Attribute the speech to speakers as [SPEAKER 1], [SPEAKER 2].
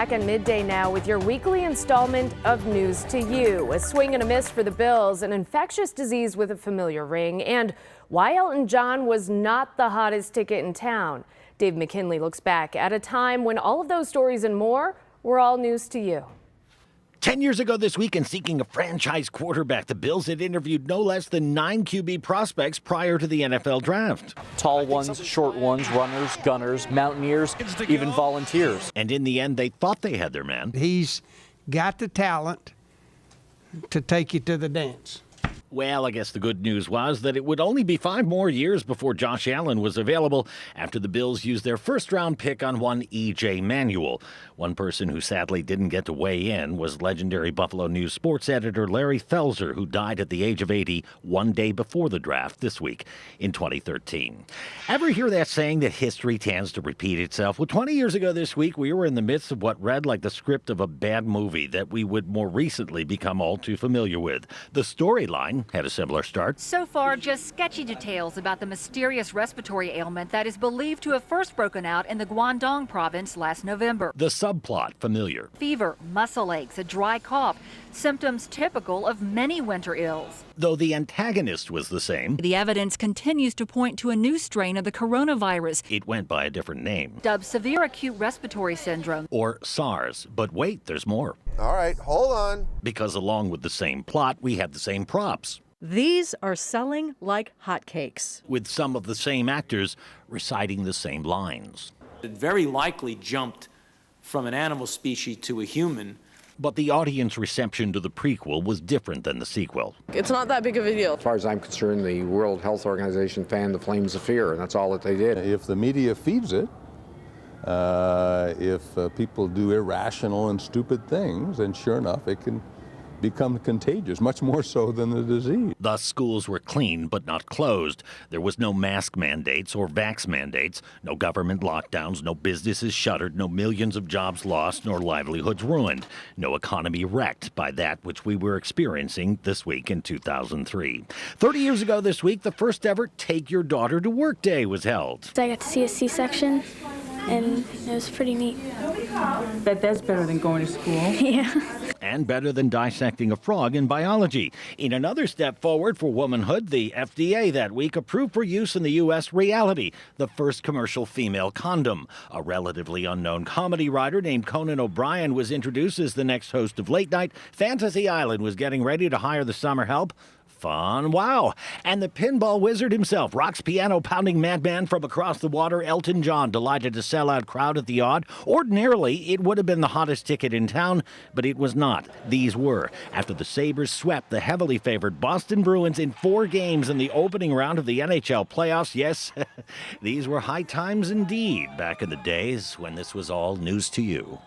[SPEAKER 1] Back at midday now with your weekly installment of News to You. A swing and a miss for the Bills, an infectious disease with a familiar ring, and why Elton John was not the hottest ticket in town. Dave McKinley looks back at a time when all of those stories and more were all news to you.
[SPEAKER 2] 10 years ago this week, in seeking a franchise quarterback, the Bills had interviewed no less than 9 QB prospects prior to the NFL draft.
[SPEAKER 3] Tall ones, short ones, runners, gunners, mountaineers, even volunteers.
[SPEAKER 2] And in the end, they thought they had their man.
[SPEAKER 4] He's got the talent to take you to the dance.
[SPEAKER 2] Well, I guess the good news was that it would only be 5 more years before Josh Allen was available after the Bills used their first-round pick on one E.J. Manuel. One person who sadly didn't get to weigh in was legendary Buffalo News sports editor Larry Felser, who died at the age of 80 one day before the draft this week in 2013. Ever hear that saying that history tends to repeat itself? Well, 20 years ago this week, we were in the midst of what read like the script of a bad movie that we would more recently become all too familiar with. The storyline had a similar start.
[SPEAKER 5] So far, just sketchy details about the mysterious respiratory ailment that is believed to have first broken out in the Guangdong province last November.
[SPEAKER 2] The subplot familiar.
[SPEAKER 5] Fever, muscle aches, a dry cough, symptoms typical of many winter ills.
[SPEAKER 2] Though the antagonist was the same,
[SPEAKER 5] The evidence continues to point to a new strain of the coronavirus,
[SPEAKER 2] it went by a different name,
[SPEAKER 5] dubbed severe acute respiratory syndrome.
[SPEAKER 2] or SARS. But wait, there's more.
[SPEAKER 6] All right, hold on.
[SPEAKER 2] Because along with the same plot, we had the same props,
[SPEAKER 7] These are selling like hotcakes.
[SPEAKER 2] with some of the same actors reciting the same lines.
[SPEAKER 8] It very likely jumped from an animal species to a human.
[SPEAKER 2] But the audience reception to the prequel was different than the sequel.
[SPEAKER 9] It's not that big of a deal.
[SPEAKER 10] As far as I'm concerned, the World Health Organization fanned the flames of fear, and that's all that they did.
[SPEAKER 6] If the media feeds it, if people do irrational and stupid things, then sure enough, it can become contagious, much more so than the disease.
[SPEAKER 2] Thus, schools were clean but not closed. There was no mask mandates or vax mandates, no government lockdowns, no businesses shuttered, no millions of jobs lost, nor livelihoods ruined, no economy wrecked by that which we were experiencing this week in 2003. 30 years ago this week, the first ever Take Your Daughter to Work Day was held.
[SPEAKER 11] I got to see a C-section, and it was pretty neat.
[SPEAKER 9] That's better than going to school.
[SPEAKER 11] Yeah.
[SPEAKER 2] And better than dissecting a frog in biology. In another step forward for womanhood, the FDA that week approved for use in the U.S. Reality, the first commercial female condom. A relatively unknown comedy writer named Conan O'Brien was introduced as the next host of Late Night. Fantasy Island was getting ready to hire the summer help. Fun, wow. And the pinball wizard himself, Rock's piano-pounding madman from across the water, Elton John, delighted to sell out crowd at the Odd. Ordinarily, it would have been the hottest ticket in town, but it was not. These were, after the Sabres swept the heavily favored Boston Bruins in 4 games in the opening round of the NHL playoffs. Yes, these were high times indeed, back in the days when this was all news to you.